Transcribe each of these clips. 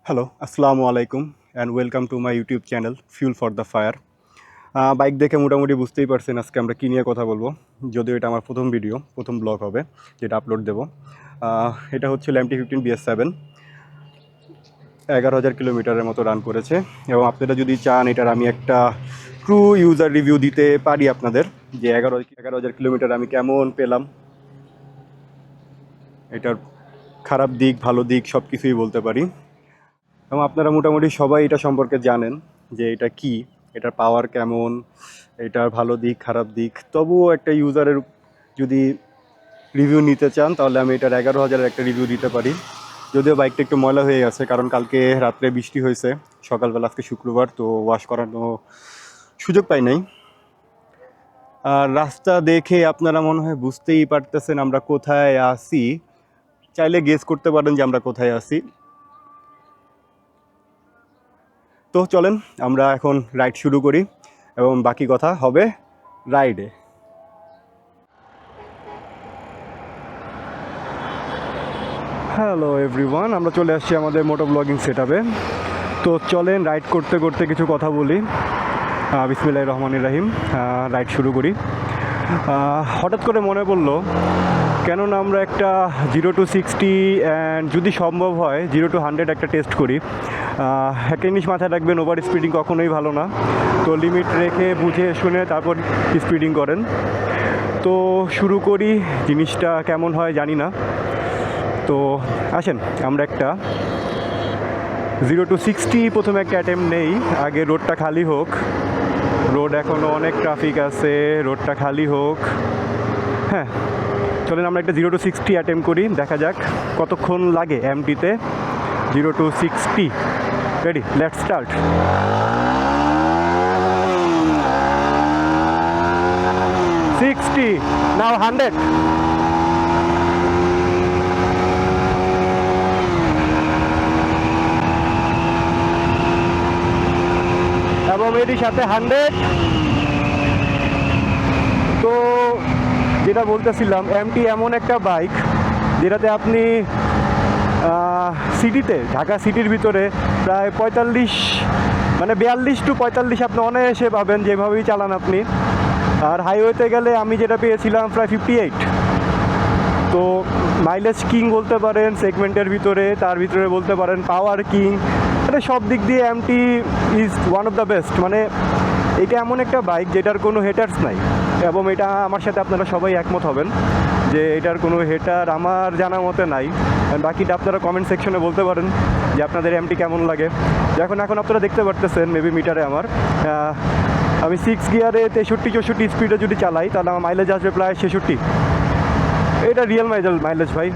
Hello, আসসালামু আলাইকুম and welcome to my YouTube channel fuel for the fire. Bike দেখে মোটামুটি বুঝতেই পারছেন আজকে আমরা কী নিয়ে কথা বলবো। যদিও এটা আমার প্রথম ব্লগ হবে যেটা আপলোড দেবো। এটা হচ্ছে MT-15 BS7, 11,000 কিলোমিটারের মতো রান করেছে। এবং আপনারা যদি চান এটার আমি একটা ট্রু ইউজার রিভিউ দিতে পারি আপনাদের, যে 11,000 কিলোমিটার আমি কেমন পেলাম, এটার খারাপ দিক ভালো দিক সব কিছুই বলতে পারি। এবং আপনারা মোটামুটি সবাই এটা সম্পর্কে জানেন যে এটা কি, এটার পাওয়ার কেমন, এটার ভালো দিক খারাপ দিক। তবুও একটা ইউজারের যদি রিভিউ নিতে চান তাহলে আমি এটার 11,000-এর একটা রিভিউ দিতে পারি। যদিও বাইকটা একটু ময়লা হয়ে গেছে, কারণ কালকে রাত্রে বৃষ্টি হয়েছে, সকালবেলা আজকে শুক্রবার, তো ওয়াশ করানো সুযোগ পাই নাই। আর রাস্তা দেখে আপনারা মনে হয় বুঝতেই পারতেছেন আমরা কোথায় আছি। চাইলে গেস করতে পারেন যে আমরা কোথায় আছি। তো চলেন আমরা এখন রাইড শুরু করি এবং বাকি কথা হবে রাইডে। হ্যালো এভরিওয়ান, আমরা চলে আসছি আমাদের মোটো ব্লগিং সেটআপে। তো চলেন রাইড করতে করতে কিছু কথা বলি। বিসমিল্লাহির রহমানির রহিম। রাইড শুরু করি। হঠাৎ করে মনে পড়লো, কেননা আমরা একটা 0-60 অ্যান্ড যদি সম্ভব হয় 0-100 একটা টেস্ট করি। একটা জিনিস মাথায় রাখবেন, ওভার স্পিডিং কখনোই ভালো না। তো লিমিট রেখে বুঝে শুনে তারপর স্পিডিং করেন। তো শুরু করি, জিনিসটা কেমন হয় জানি না। তো আসেন আমরা একটা 0-60 প্রথমে একটা অ্যাটেম্প নেই। আগে রোডটা খালি হোক, রোড এখনও অনেক ট্রাফিক আছে, রোডটা খালি হোক। হ্যাঁ, চলেন আমরা একটা 0-60 অ্যাটেম্প করি, দেখা যাক কতক্ষণ লাগে এমটিতে। 0-60 রেডি, লেটস স্টার্ট। নাও 100। এবং এটির সাথে 100। তো যেটা বলতেছিলাম, এমটি এমন একটা বাইক যেটাতে আপনি সিটিতে, ঢাকা সিটির ভিতরে প্রায় 45 মানে 42-45 আপনি অনায়াসে পাবেন যেভাবেই চালান আপনি। আর হাইওয়েতে গেলে আমি যেটা পেয়েছিলাম প্রায় 58। তো মাইলেজ কিং বলতে পারেন সেগমেন্টের ভিতরে, তার ভিতরে বলতে পারেন পাওয়ার কিং। মানে সব দিক দিয়ে MT is one of the best. মানে এটা এমন একটা বাইক যেটার কোনো হেটার্স নাই, এবং এটা আমার সাথে আপনারা সবাই একমত হবেন যে এটার কোনো হেটার আমার জানা মতে নাই। বাকিটা আপনারা কমেন্ট সেকশনে বলতে পারেন যে আপনাদের এমটি কেমন লাগে। এখন আপনারা দেখতে পারতেছেন মেবি মিটারে আমি 6 গিয়ারে 63-64 স্পিডে যদি চালাই তাহলে আমার মাইলেজ আসবে প্রায় 66। এটা রিয়েল মাইলেজ ভাই।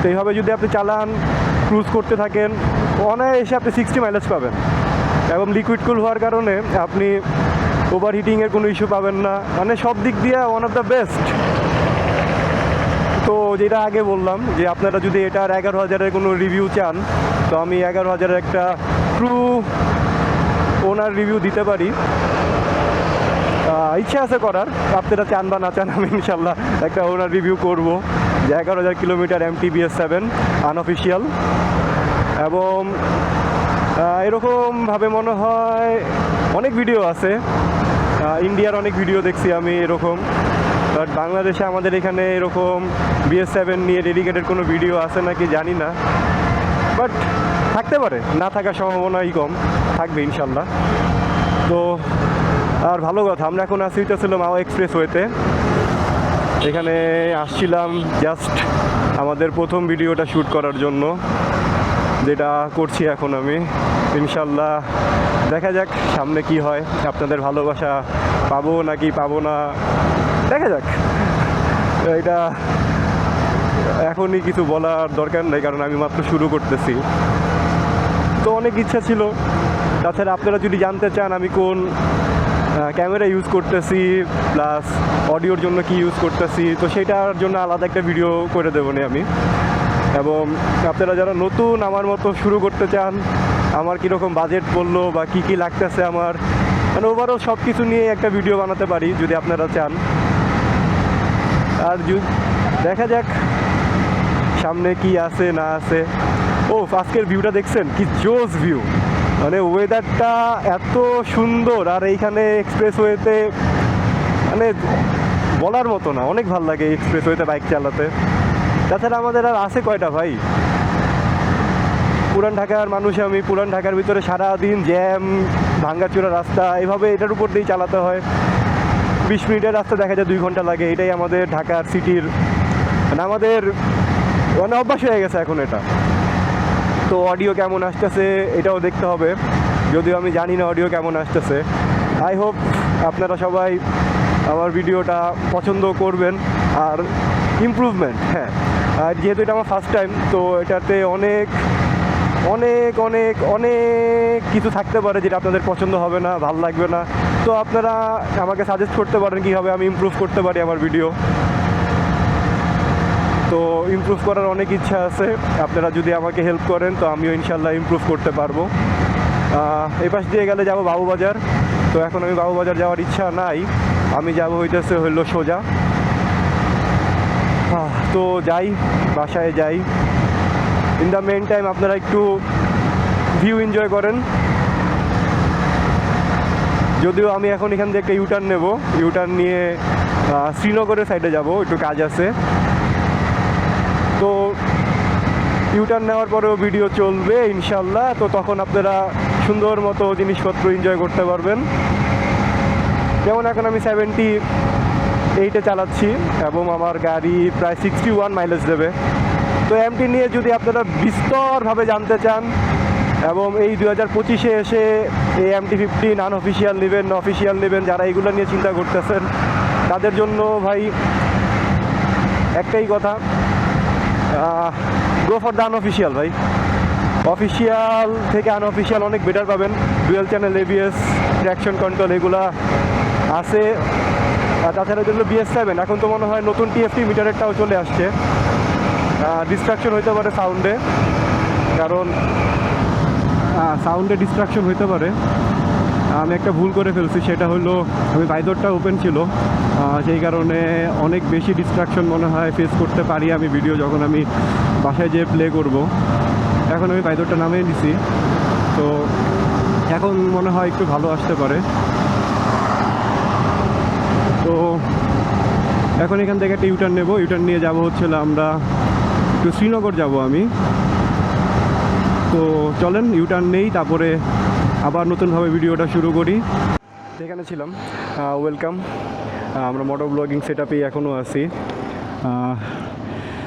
তো এইভাবে যদি আপনি চালান, ক্রুজ করতে থাকেন, অনায়াসে আপনি 60 মাইলেজ পাবেন। এবং লিকুইড কুল হওয়ার কারণে আপনি ওভার হিটিংয়ের কোনো ইস্যু পাবেন না। মানে সব দিক দিয়ে ওয়ান অফ দ্য বেস্ট। তো যেটা আগে বললাম যে আপনারা যদি এটার 11,000-এর কোনো রিভিউ চান, তো আমি 11,000-এর একটা ট্রু ওনার রিভিউ দিতে পারি। ইচ্ছা আছে করার, আপনারা চান বা না চান, আমি ইনশাল্লাহ একটা ওনার রিভিউ করবো যে 11,000 কিলোমিটার MT BS7 আনঅফিসিয়াল। এবং এরকমভাবে মনে হয় অনেক ভিডিও আছে, ইন্ডিয়ার অনেক ভিডিও দেখছি আমি এরকম। বাট বাংলাদেশে আমাদের এখানে এরকম BS7 নিয়ে ডেডিকেটেড কোনো ভিডিও আছে নাকি জানি না। বাট থাকতে পারে, না থাকার সম্ভাবনাই কম, থাকবে ইনশাল্লাহ। তো আর ভালো কথা, আমরা এখন আসছিলাম মাওয়া এক্সপ্রেসওয়েতে। এখানে আসছিলাম জাস্ট আমাদের প্রথম ভিডিওটা শ্যুট করার জন্য, যেটা করছি এখন আমি। ইনশাল্লাহ দেখা যাক সামনে কি হয়, আপনাদের ভালোবাসা পাবো নাকি পাবো না, দেখা যাক। এটা এখনই কিছু বলার দরকার নেই, কারণ আমি মাত্র শুরু করতেছি। তো অনেক ইচ্ছা ছিল। তাছাড়া আপনারা যদি জানতে চান আমি কোন ক্যামেরা ইউজ করতেছি, প্লাস অডিওর জন্য কি ইউজ করতেছি, তো সেটার জন্য আলাদা একটা ভিডিও করে দেবো না আমি। এবং আপনারা যারা নতুন আমার মতো শুরু করতে চান, আমার কীরকম বাজেট পড়লো বা কী কী লাগতেছে আমার, মানে ওভারঅল সব কিছু নিয়ে একটা ভিডিও বানাতে পারি যদি আপনারা চান। আর দেখা যাক সামনে কি আছে না আছে। ও আজকের ভিউটা দেখছেন, কি জোস ভিউ, মানে ওয়েদারটা এত সুন্দর, আর এইখানে এক্সপ্রেসওয়েতে মানে বলার মতো না, অনেক ভালো লাগে এক্সপ্রেসওয়েতে বাইক চালাতে। তাছাড়া আমাদের আর আছে কয়টা ভাই, পুরান ঢাকার মানুষ আমি, পুরান ঢাকার ভিতরে সারাদিন জ্যাম, ভাঙ্গাচোরা রাস্তা, এভাবে এটার উপর দিয়েই চালাতে হয়। 20 মিনিটের রাস্তা দেখা যায় 2 ঘন্টা লাগে। এটাই আমাদের ঢাকার সিটির মানে আমাদের মানে অভ্যাস হয়ে গেছে এখন এটা। তো অডিও কেমন আসতেছে এটাও দেখতে হবে, যদিও আমি জানি না অডিও কেমন আসতেছে। আই হোপ আপনারা সবাই আমার ভিডিওটা পছন্দ করবেন। আর ইমপ্রুভমেন্ট, হ্যাঁ, আর যেহেতু এটা আমার ফার্স্ট টাইম, তো এটাতে অনেক অনেক অনেক অনেক কিছু থাকতে পারে যেটা আপনাদের পছন্দ হবে না, ভালো লাগবে না। তো আপনারা আমাকে সাজেস্ট করতে পারেন কীভাবে আমি ইমপ্রুভ করতে পারি আমার ভিডিও। তো ইমপ্রুভ করার অনেক ইচ্ছা আছে, আপনারা যদি আমাকে হেল্প করেন তো আমিও ইনশাল্লাহ ইমপ্রুভ করতে পারবো। এই পাশ দিয়ে গেলে যাব বাবুবাজার, তো এখন আমি বাবুবাজার যাওয়ার ইচ্ছা নাই, আমি যাব হইতেছে হইলো সোজা। তো যাই, বাসায় যাই। ইন দ্য মেন টাইম আপনারা একটু ভিউ এনজয় করেন। যদিও আমি এখন এখান থেকে একটা ইউটার্ন নেব, ইউটার্ন নিয়ে শ্রীনগরের সাইডে যাব, একটু কাজ আছে। তো ইউটার্ন নেওয়ার পরেও ভিডিও চলবে ইনশাল্লাহ, তো তখন আপনারা সুন্দর মতো জিনিসপত্র এনজয় করতে পারবেন। যেমন এখন আমি 78-এ চালাচ্ছি এবং আমার গাড়ি প্রায় 61 মাইলেজ দেবে। তো এমটি নিয়ে যদি আপনারা বিস্তরভাবে জানতে চান এবং এই 2025-এ এসে এই MT-50 আনঅফিসিয়াল নেবেন না অফিসিয়াল নেবেন, যারা এগুলো নিয়ে চিন্তা করতেছেন তাদের জন্য ভাই একটাই কথা, গো ফর দ্য আনঅফিসিয়াল ভাই। অফিসিয়াল থেকে আনঅফিসিয়াল অনেক বেটার পাবেন। Dual channel ABS, traction control এগুলা আছে। তাছাড়া যেগুলো BS7, এখন তো মনে হয় নতুন TFT মিটারেরটাও চলে আসছে। ডিস্ট্রাকশন হইতে পারে সাউন্ডে, কারণ সাউন্ডে ডিস্ট্রাকশন হইতে পারে। আমি একটা ভুল করে ফেলছি, সেটা হলো আমি বাইদরটা ওপেন ছিল, সেই কারণে অনেক বেশি ডিস্ট্রাকশন মনে হয় ফেস করতে পারি আমি ভিডিও যখন আমি বাসায় যেয়ে প্লে করব। এখন আমি বাইদরটা নামিয়ে নিছি, তো এখন মনে হয় একটু ভালো আসতে পারে। তো এখন এখান থেকে একটা ইউটার্ন নেব, ইউটার্ন নিয়ে যাব হচ্ছিল আমরা একটু শ্রীনগর যাব আমি। তো চলেন ইউটার্ন নেই, তারপরে আবার নতুনভাবে ভিডিওটা শুরু করি। এখানে ছিলাম, ওয়েলকাম। আমরা মোটো ব্লগিং সেট আপেই এখনও আছি।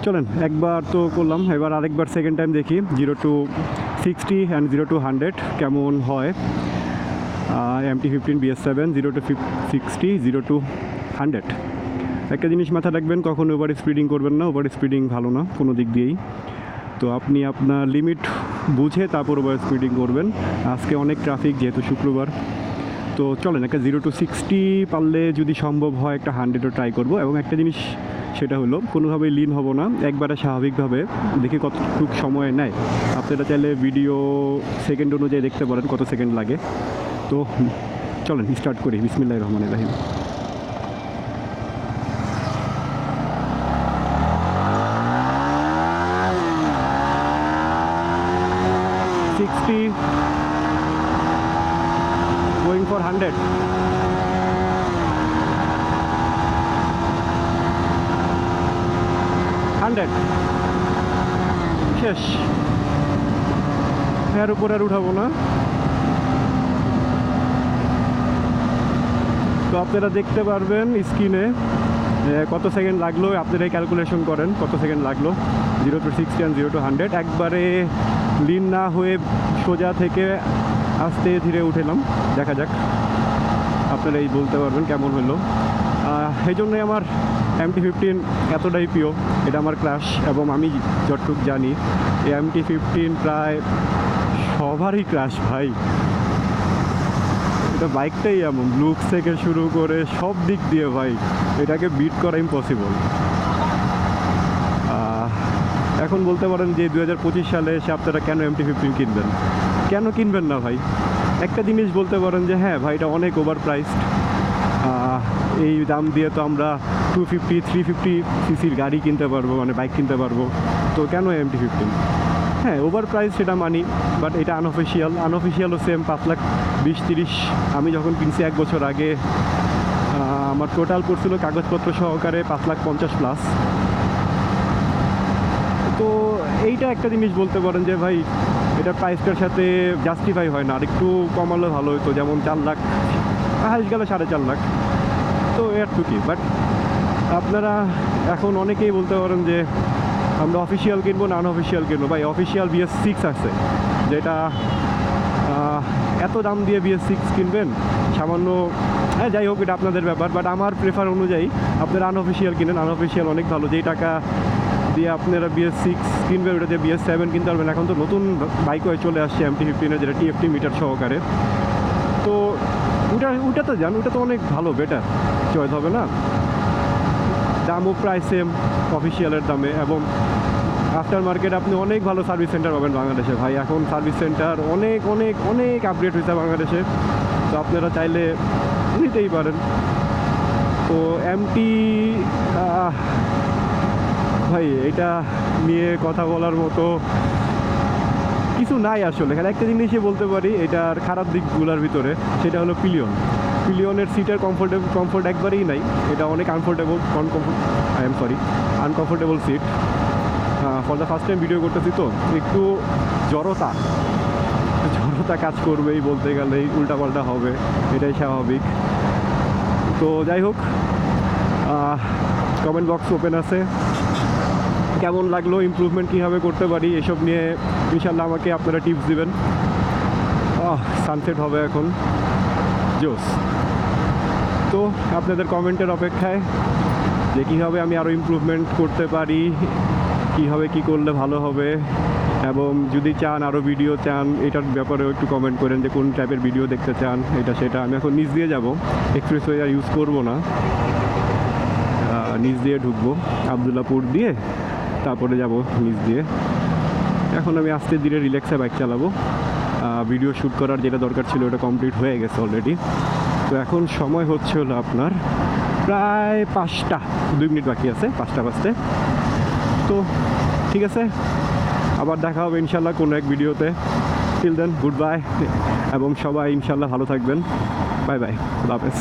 চলেন একবার তো করলাম, এবার আরেকবার সেকেন্ড টাইম দেখি 0 to 60 অ্যান্ড 0 to 100 কেমন হয়। MT-15 BS7 0 to 60, 0 to 100। একটা জিনিস মাথায় রাখবেন, কখনো ওভার স্পিডিং করবেন না, ওভার স্পিডিং ভালো না কোনো দিক দিয়েই। তো আপনি আপনার লিমিট বুঝে তারপর ওভার স্পিডিং করবেন। আজকে অনেক ট্রাফিক, যেহেতু শুক্রবার। তো চলেন একটা 0 to 60 পারলে যদি সম্ভব হয় একটা 100ও ট্রাই করব। এবং একটা জিনিস সেটা হলো কোনোভাবেই লিন হব না, একবারে স্বাভাবিকভাবে দেখি কতটুকু সময় নেয়। আপনারা চাইলে ভিডিও সেকেন্ড অনুযায়ী দেখতে পারেন কত সেকেন্ড লাগে। তো চলেন স্টার্ট করি, বিসমিল্লাহির রহমানির রহিম। Going for 100. 100 শেষ, এর উপর আর উঠাবো না। তো আপনারা দেখতে পারবেন স্ক্রিনে কত সেকেন্ড লাগলো, আপনারা ক্যালকুলেশন করেন কত সেকেন্ড লাগলো 0 to 60 and 0 to 100। একবারে লিন না হয়ে সোজা থেকে আস্তে ধীরে উঠেলাম, দেখা যাক আপনারা এই বলতে পারবেন কেমন হলো। এই জন্যই আমার MT-15 এতটাই প্রিয়, এটা আমার ক্রাশ। এবং আমি যতটুকু জানি এই MT-15 প্রায় সবারই ক্রাশ ভাই। এটা বাইকটাই এমন, লুকস থেকে শুরু করে সব দিক দিয়ে ভাই এটাকে বিট করা ইম্পসিবল। এখন বলতে পারেন যে 2025 সালে এসে আপনারা কেন MT-15 কিনবেন, কেন কিনবেন না ভাই? একটা জিনিস বলতে পারেন যে হ্যাঁ ভাই এটা অনেক ওভার প্রাইসড, এই দাম দিয়ে তো আমরা 250-350 সিসির গাড়ি কিনতে পারবো, মানে বাইক কিনতে পারবো, তো কেন MT-15? হ্যাঁ ওভার প্রাইস সেটা মানি, বাট এটা আনঅফিসিয়ালও সেম 5,20,30। আমি যখন কিনছি 1 বছর আগে আমার টোটাল পড়ছিল কাগজপত্র সহকারে 5,50,000+। তো এইটা একটা জিনিস বলতে পারেন যে ভাই এটা প্রাইসটার সাথে জাস্টিফাই হয় না, আর একটু কমালে ভালো হতো, যেমন 4 লাখ, হাইস গেলে 4.5 লাখ, তো এরটুকুই। বাট আপনারা এখন অনেকেই বলতে পারেন যে আমরা অফিসিয়াল কিনবো না আনঅফিসিয়াল কিনবো। ভাই অফিসিয়াল BS6 আছে, যেটা এত দাম দিয়ে BS6 কিনবেন সামান্য, হ্যাঁ যাই হোক এটা আপনাদের ব্যাপার, বাট আমার প্রেফার অনুযায়ী আপনারা আনঅফিসিয়াল কিনেন। আনঅফিসিয়াল অনেক ভালো, যেই টাকা দিয়ে আপনারা BS6 কিনবেন ওটা দিয়ে BS7 কিনতে পারবেন। এখন তো নতুন বাইক হয়ে চলে আসছে MT-15 যেটা TFT মিটার সহকারে, তো ওটাতে যান, ওটা তো অনেক ভালো, বেটার চয়েস হবে না। দামও প্রায় সেম অফিসিয়ালের দামে, এবং আফটার মার্কেট আপনি অনেক ভালো সার্ভিস সেন্টার পাবেন বাংলাদেশে। ভাই এখন সার্ভিস সেন্টার অনেক অনেক অনেক আপগ্রেড হয়েছে বাংলাদেশে, তো আপনারা চাইলে নিতেই পারেন। তো MT ভাই এটা নিয়ে কথা বলার মতো কিছু নাই আসলে। এখানে একটা জিনিসই বলতে পারি এটার খারাপ দিকগুলোর ভিতরে, সেটা হলো পিলিয়নের সিটের কমফোর্ট একবারেই নাই। এটা অনেক uncomfortable seat. For the first time video করতেছি তো একটু জড়তা কাজ করবেই, বলতে গেলেই উল্টাপাল্টা হবে, এটাই স্বাভাবিক। তো যাই হোক, কমেন্ট বক্স ওপেন আছে, কেমন লাগলো, ইমপ্রুভমেন্ট কীভাবে করতে পারি এসব নিয়ে ইনশাল্লাহ আমাকে আপনারা টিপস দিবেন। সানসেট হবে এখন, জোস। তো আপনাদের কমেন্টের অপেক্ষায় যে কীভাবে আমি আরও ইমপ্রুভমেন্ট করতে পারি, কীভাবে কী করলে ভালো হবে, এবং যদি চান আরও ভিডিও চান এটার ব্যাপারেও একটু কমেন্ট করেন যে কোন টাইপের ভিডিও দেখতে চান, এটা সেটা। আমি এখন নিচ দিয়ে যাব, এক্সপ্রেসওয়ে আর ইউজ করবো না, নিচ দিয়ে ঢুকবো আবদুল্লাপুর দিয়ে, তারপরে যাব নিচ দিয়ে। এখন আমি আস্তে ধীরে রিল্যাক্সে বাইক চালাবো। ভিডিও শ্যুট করার যেটা দরকার ছিল ওটা কমপ্লিট হয়ে গেছে অলরেডি। তো এখন সময় হচ্ছে হলো আপনার প্রায় 5টা, 2 মিনিট বাকি আছে 5টা বাজতে। তো ঠিক আছে, আবার দেখা হবে ইনশাল্লাহ কোনো এক ভিডিওতে। টিল দেন গুড বাই, এবং সবাই ইনশাল্লাহ ভালো থাকবেন। বাই বাই, খুদা হাফেজ।